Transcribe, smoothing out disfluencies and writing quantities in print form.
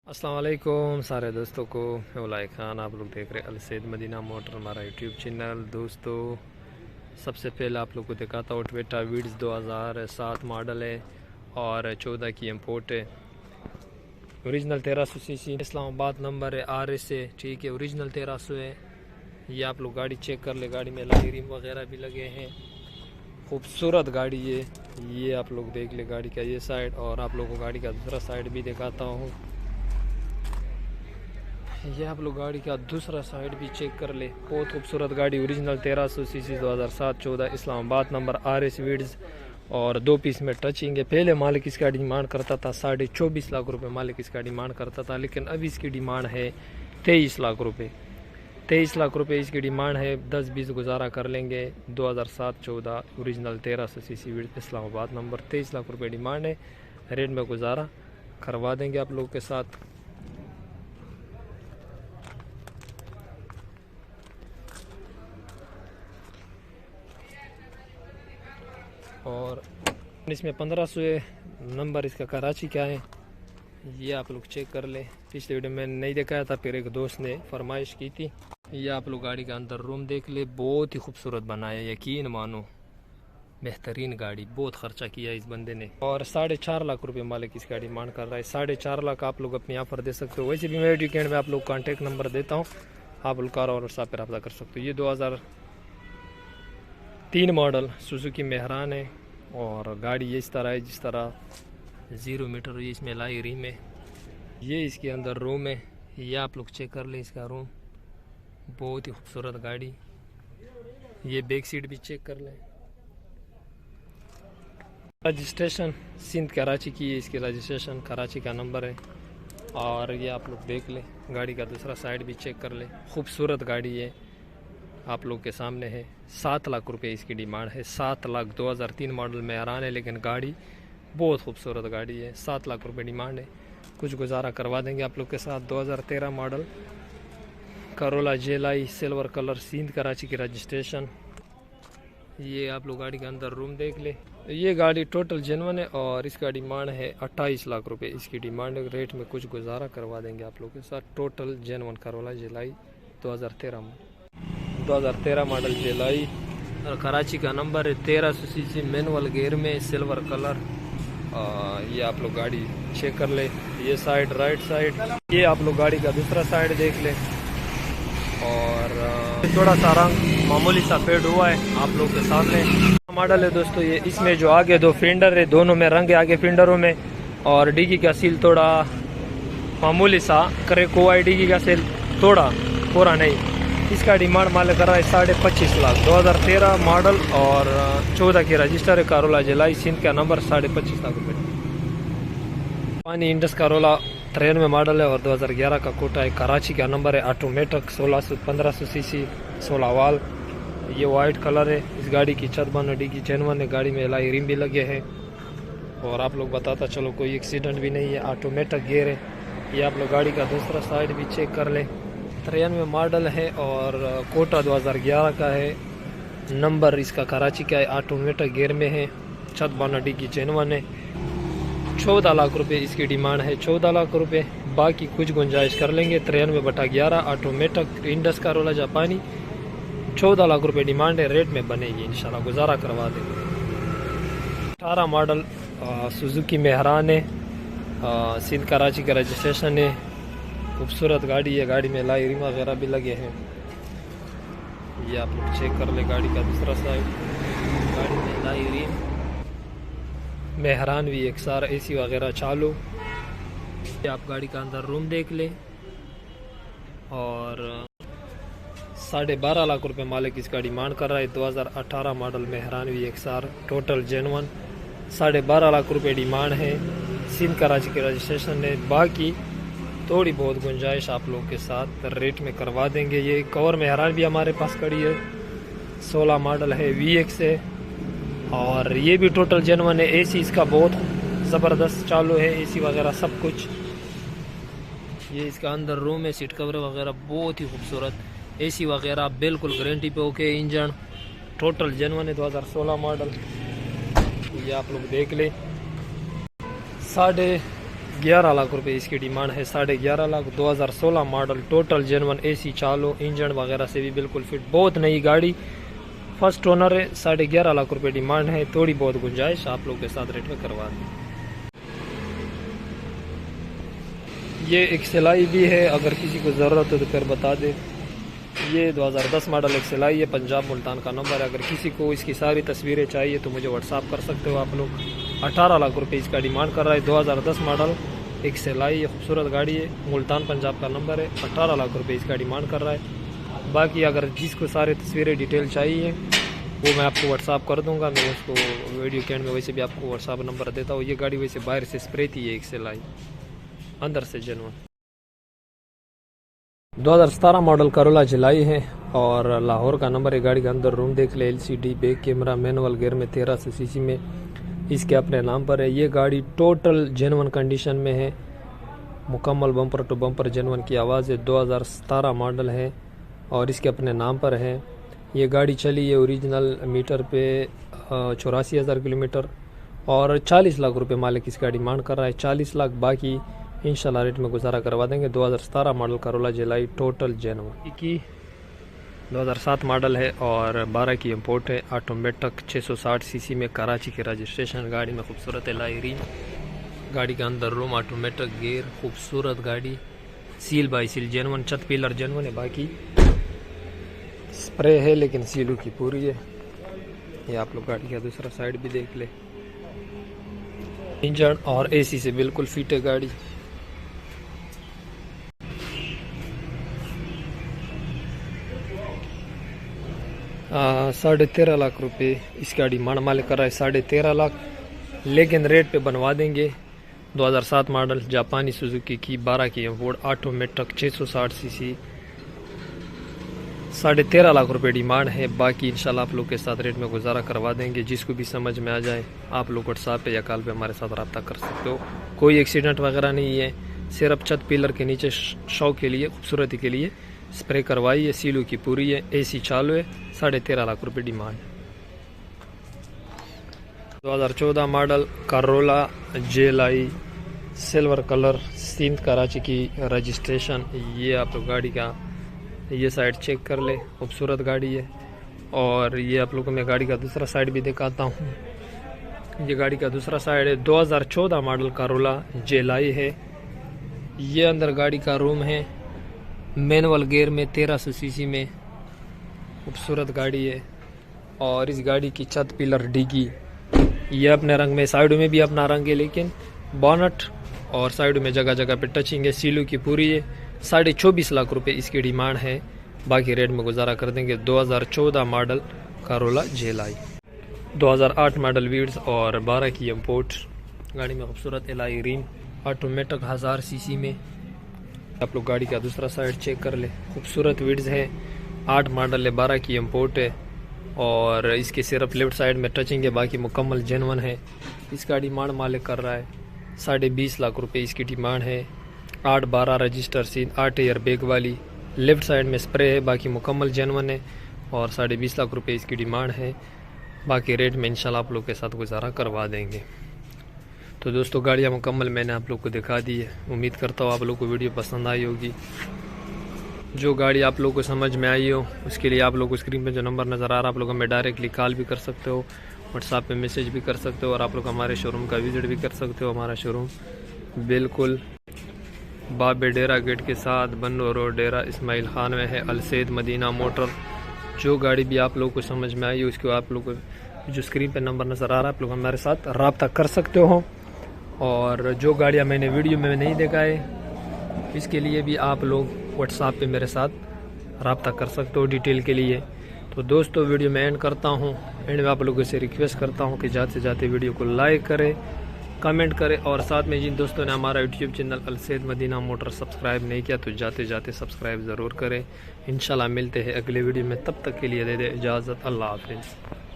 अस्सलाम वालेकुम सारे दोस्तों को, मैं उलाई ख़ान। आप लोग देख रहे हैं अलसैद मदीना मोटर, हमारा यूट्यूब चैनल। दोस्तों, सबसे पहले आप लोग को दिखाता हूँ टोयोटा विड्स 2007 मॉडल है और 14 की इम्पोर्ट है। ओरिजिनल 1300 सीसी इस्लामाबाद नंबर है, RS है, ठीक है। ओरिजिनल 1300 है। ये आप लोग गाड़ी चेक कर ले, गाड़ी में लाइट रिम वगैरह भी लगे हैं। खूबसूरत गाड़ी है। ये आप लोग देख ले गाड़ी का ये साइड, और आप लोगों को गाड़ी का दूसरा साइड भी दिखाता हूँ। ये आप लोग गाड़ी का दूसरा साइड भी चेक कर ले। बहुत खूबसूरत गाड़ी, original 1300 CC 2007 14 Islamabad number, RS विड्स और 2 पीस में टचिंग है। पहले मालिक इसका डिमांड करता था 24.5 लाख रुपए, मालिक इसका डिमांड करता था, लेकिन अभी इसकी डिमांड है 23 लाख रुपए। 23 लाख रुपए इसकी डिमांड है। 10-20 गुजारा कर लेंगे। 2007 14 ओरिजिनल 1300 सीसी विड्स इस्लामाबाद नंबर, 23 लाख रुपए डिमांड है। रेट में गुजारा करवा देंगे आप लोगों के साथ। और इसमें 1500 नंबर इसका कराची का है। ये आप लोग चेक कर ले। पिछले वीडियो में नहीं दिखाया था, फिर एक दोस्त ने फरमाइश की थी। ये आप लोग गाड़ी का अंदर रूम देख ले, बहुत ही खूबसूरत बनाया, यकीन मानो बेहतरीन गाड़ी। बहुत खर्चा किया इस बंदे ने, और 4.5 लाख रुपए मालिक इसका डिमांड कर रहा है। 4.5 लाख आप लोग अपनी ऑफर दे सकते हो। वैसे भी मैं वीडियो में आप लोग कॉन्टेक्ट नंबर देता हूँ, आप लोग कार और साथ पर रब्ता कर सकते हो। ये 2003 मॉडल सुजुकी मेहरान है, और गाड़ी ये इस तरह है जिस तरह 0 मीटर इसमें लाई रिम है। ये इसके अंदर रूम है। ये आप लोग चेक कर ले इसका रूम, बहुत ही खूबसूरत गाड़ी। ये बैक सीट भी चेक कर ले। रजिस्ट्रेशन सिंध कराची की है, इसकी रजिस्ट्रेशन कराची का नंबर है। और ये आप लोग देख ले, गाड़ी का दूसरा साइड भी चेक कर ले। खूबसूरत गाड़ी है, आप लोग के सामने है। 7 लाख रुपए इसकी डिमांड है। 7 लाख 2003 मॉडल में आरान है, लेकिन गाड़ी बहुत खूबसूरत गाड़ी है। 7 लाख रुपए डिमांड है, कुछ गुजारा करवा देंगे आप लोग के साथ। 2013 model Corolla GLi silver colour, Sindh Karachi की रजिस्ट्रेशन। ये आप लोग गाड़ी के अंदर रूम देख ले। ये गाड़ी टोटल जेन्युइन है, और इसका डिमांड है 28 लाख रुपए इसकी डिमांड है। रेट में कुछ गुजारा करवा देंगे आप लोग के साथ। टोटल जेन्युइन करोला जेलाई 2013 मॉडल जेलाई, और कराची का नंबर है। 1300 सीसी मैनुअल गियर में, सिल्वर कलर। ये आप लोग गाड़ी चेक कर ले। ये साइड राइट साइड, ये आप लोग गाड़ी का दूसरा साइड देख ले। और थोड़ा सा रंग मामूली सा फेड हुआ है आप लोग के सामने। मॉडल है दोस्तों ये। इसमें जो आगे 2 फेंडर है, दोनों में रंग है आगे फेंडरों में। और डिग्गी का सील थोड़ा मामूली सा क्रैक हुआ है, डिग्गी का सील थोड़ा, पूरा नहीं। इसका डिमांड मालिक कर रहा है 25.5 लाख। 2013 मॉडल और 14 की रजिस्टर है। कारोला जेलाई सिंध का नंबर, 25.5 लाख रुपये। पानी इंडस कारोला 93 मॉडल है, और 2011 का कोटा है। कराची का नंबर है। ऑटोमेटिक 1500 सीसी 16 वाल। ये वाइट कलर है। इस गाड़ी की छत बन की जेन्युइन है। गाड़ी में एलॉय रिम भी लगे हैं। और आप लोग बताता चलो, कोई एक्सीडेंट भी नहीं है। ऑटोमेटिक गियर है। ये आप लोग गाड़ी का दूसरा साइड भी चेक कर ले। 93 मॉडल है, और कोटा 2011 का है। नंबर इसका कराची का है। ऑटोमेटिक गियर में है। छत बानाडी की जेन्युइन है। 14 लाख रुपए इसकी डिमांड है। 14 लाख रुपए, बाकी कुछ गुंजाइश कर लेंगे। 93/11 ऑटोमेटिक इंडस कारोला जापानी, 14 लाख रुपए डिमांड है। रेट में बनेगी, इंशाल्लाह गुजारा करवा देंगे। 18 मॉडल सुजुकी मेहरान है, सिंध कराची का रजिस्ट्रेशन है। खूबसूरत गाड़ी है। गाड़ी में लाई रिम वगैरह भी लगे हैं। ये आप लोग चेक कर ले गाड़ी का दूसरा साइड, गाड़ी में लाई रिम। मेहरान भी एक सार, AC वगैरह चालू। ये आप गाड़ी का अंदर रूम देख ले। और 12.5 लाख रुपए मालिक इसका डिमांड कर रहा है। 2018 मॉडल मेहरान भी एक सार, टोटल जेन्युइन। 12.5 लाख रुपए डिमांड है। सिंध कराची के रजिस्ट्रेशन है। बाकी थोड़ी बहुत गुंजाइश आप लोग के साथ रेट में करवा देंगे। ये कवर मेहरान भी हमारे पास खड़ी है। 16 मॉडल है, VX है, और ये भी टोटल जेन्युइन है। AC इसका बहुत ज़बरदस्त चालू है, AC वगैरह सब कुछ। ये इसका अंदर रूम है। सीट कवर वगैरह बहुत ही खूबसूरत। AC वगैरह बिल्कुल गारंटी पे ओके। इंजन टोटल जेन्युइन है। 2016 मॉडल। ये आप लोग देख ले। 11 लाख रुपए इसकी डिमांड है, 11.5 lakh. 2016 model, total genuine, AC चालू, इंजन वगैरह से भी बिल्कुल फिट, बहुत नई गाड़ी, फर्स्ट ओनर है। 11.5 लाख रुपए डिमांड है, थोड़ी बहुत गुंजाइश आप लोग के साथ रेट में करवा दें। ये एक सिलाई भी है, अगर किसी को ज़रूरत हो तो फिर बता दे। ये 2010 मॉडल एक सिलाई है, पंजाब मुल्तान का नंबर है। अगर किसी को इसकी सारी तस्वीरें चाहिए तो मुझे व्हाट्सअप कर सकते हो आप लोग। 18 लाख रुपए इसका डिमांड कर रहा है। 2010 मॉडल एक सिलाई है, खूबसूरत गाड़ी है, मुल्तान पंजाब का नंबर है। 18 लाख रुपए इसका डिमांड कर रहा है। बाकी अगर जिसको सारे तस्वीरें डिटेल चाहिए वो मैं आपको व्हाट्सअप कर दूंगा। मैं उसको वीडियो के एंड में वैसे भी आपको व्हाट्सअप नंबर देता हूँ। ये गाड़ी वैसे बाहर से स्प्रे थी, एक सिलाई, अंदर से जेन्युइन। 2017 मॉडल करोला जिलाई है और लाहौर का नंबर है। गाड़ी के अंदर रूम देख ले, LCD, back camera, manual gear में, 1300 सीसी में इसके अपने नाम पर है। ये गाड़ी टोटल जेन्युइन कंडीशन में है, मुकम्मल बम्पर टू बम्पर जेन्युइन की आवाज़ है। 2017 मॉडल है और इसके अपने नाम पर है। ये गाड़ी चली है ओरिजिनल मीटर पे 84,000 किलोमीटर और 40 लाख रुपए मालिक इसका डिमांड कर रहा है। 40 लाख, बाकी इंशाल्लाह रेट में गुजारा करवा देंगे। 2017 मॉडल करोला जिलाई, टोटल जेन्युइन की 2007 मॉडल है और 12 की इंपोर्ट है। ऑटोमेटिक 660 सीसी में, कराची की रजिस्ट्रेशन। गाड़ी में खूबसूरत लाइरी, गाड़ी के अंदर रूम, ऑटोमेटिक गियर, खूबसूरत गाड़ी, सील बाई सील जेन्युइन, छत पिलर जेन्युइन है, बाकी स्प्रे है लेकिन सीलों की पूरी है। ये आप लोग गाड़ी का दूसरा साइड भी देख ले, इंजन और AC से बिल्कुल फिट है गाड़ी। $13.5 लाख रुपए इसका डिमांड मालिक कर रहा है। 13.5 लाख, लेकिन रेट पे बनवा देंगे। 2007 मॉडल, जापानी सुजुकी की, 12 की इंपोर्ट, ऑटोमेटिक, 660 सीसी, 13.5 लाख रुपए डिमांड है। बाकी इंशाल्लाह आप लोग के साथ रेट में गुजारा करवा देंगे। जिसको भी समझ में आ जाए आप लोग व्हाट्सएप पे या कॉल पे हमारे साथ रब्ता कर सकते हो। कोई एक्सीडेंट वगैरह नहीं है, सिर्फ छत पिलर के नीचे शौक के लिए, खूबसूरती के लिए स्प्रे करवाई है, सीलों की पूरी है, AC चालू है। 13.5 लाख रुपए demand. 2014 model Corolla GLi, silver colour, Sindh Karachi की रजिस्ट्रेशन। ये आप लोग गाड़ी का ये साइड चेक कर ले, खूबसूरत गाड़ी है। और ये आप लोगों को मैं गाड़ी का दूसरा साइड भी दिखाता हूँ। ये गाड़ी का दूसरा साइड है। 2014 मॉडल करोला जिलाई है। ये अंदर गाड़ी का रूम है, मैनुअल गियर में, 1300 सीसी में, खूबसूरत गाड़ी है। और इस गाड़ी की छत पिलर डिगी ये अपने रंग में, साइडों में भी अपना रंग है, लेकिन बोनट और साइडों में जगह जगह पे टचिंग है, सीलों की पूरी है। 24.5 लाख रुपए इसकी डिमांड है, बाकी रेट में गुजारा कर देंगे। 2014 मॉडल करोला जिलाई, 2008 मॉडल वीड्स और 12 की इंपोर्ट। गाड़ी में खूबसूरत एलाई रिम, ऑटोमेटिक 1000 सीसी में। आप लोग गाड़ी का दूसरा साइड चेक कर ले, खूबसूरत वीड्स है, 8 मॉडल है, 12 की इंपोर्ट है। और इसके सिर्फ लेफ्ट साइड में टचिंग है, बाकी मुकम्मल जेन्युइन है। इसका डिमांड मालिक कर रहा है 20.5 लाख रुपए इसकी डिमांड है। 8/12 रजिस्टर सीन, 8 ईयर बैग वाली, लेफ्ट साइड में स्प्रे है, बाकी मुकम्मल जेन्युइन है। और 20.5 लाख रुपए इसकी डिमांड है। बाकी रेट में इंशाल्लाह आप लोग के साथ गुजारा करवा देंगे। तो दोस्तों गाड़ियाँ मुकम्मल मैंने आप लोग को दिखा दी है। उम्मीद करता हूँ आप लोग को वीडियो पसंद आई होगी। जो गाड़ी आप लोग को समझ में आई हो उसके लिए आप लोग को स्क्रीन पे जो नंबर नज़र आ रहा है आप लोग हमें डायरेक्टली कॉल भी कर सकते हो, व्हाट्सएप पे मैसेज भी कर सकते हो। और आप लोग हमारे शोरूम का विज़िट भी कर सकते हो। हमारा शोरूम बिल्कुल बाबे डेरा गेट के साथ, बन्नो रोड, डेरा इस्माइल खान में है, अलसैद मदीना मोटर। जो गाड़ी भी आप लोग को समझ में आई उसको आप लोग को जो स्क्रीन पे नंबर नज़र आ रहा है आप लोग हमारे साथ रब्ता कर सकते हो। और जो गाड़ियाँ मैंने वीडियो में नहीं दिखाए इसके लिए भी आप लोग व्हाट्सएप पे मेरे साथ रब्ता कर सकते हो डिटेल के लिए। तो दोस्तों वीडियो में एंड करता हूँ। एंड में आप लोगों से रिक्वेस्ट करता हूँ कि जाते जाते वीडियो को लाइक करें, कमेंट करें। और साथ में जिन दोस्तों ने हमारा YouTube channel Alsaid Madina motor subscribe नहीं किया तो जाते जाते सब्सक्राइब ज़रूर करें। इंशाल्लाह मिलते हैं अगले वीडियो में, तब तक के लिए दे दे इजाज़त। अल्लाह हाफिज़।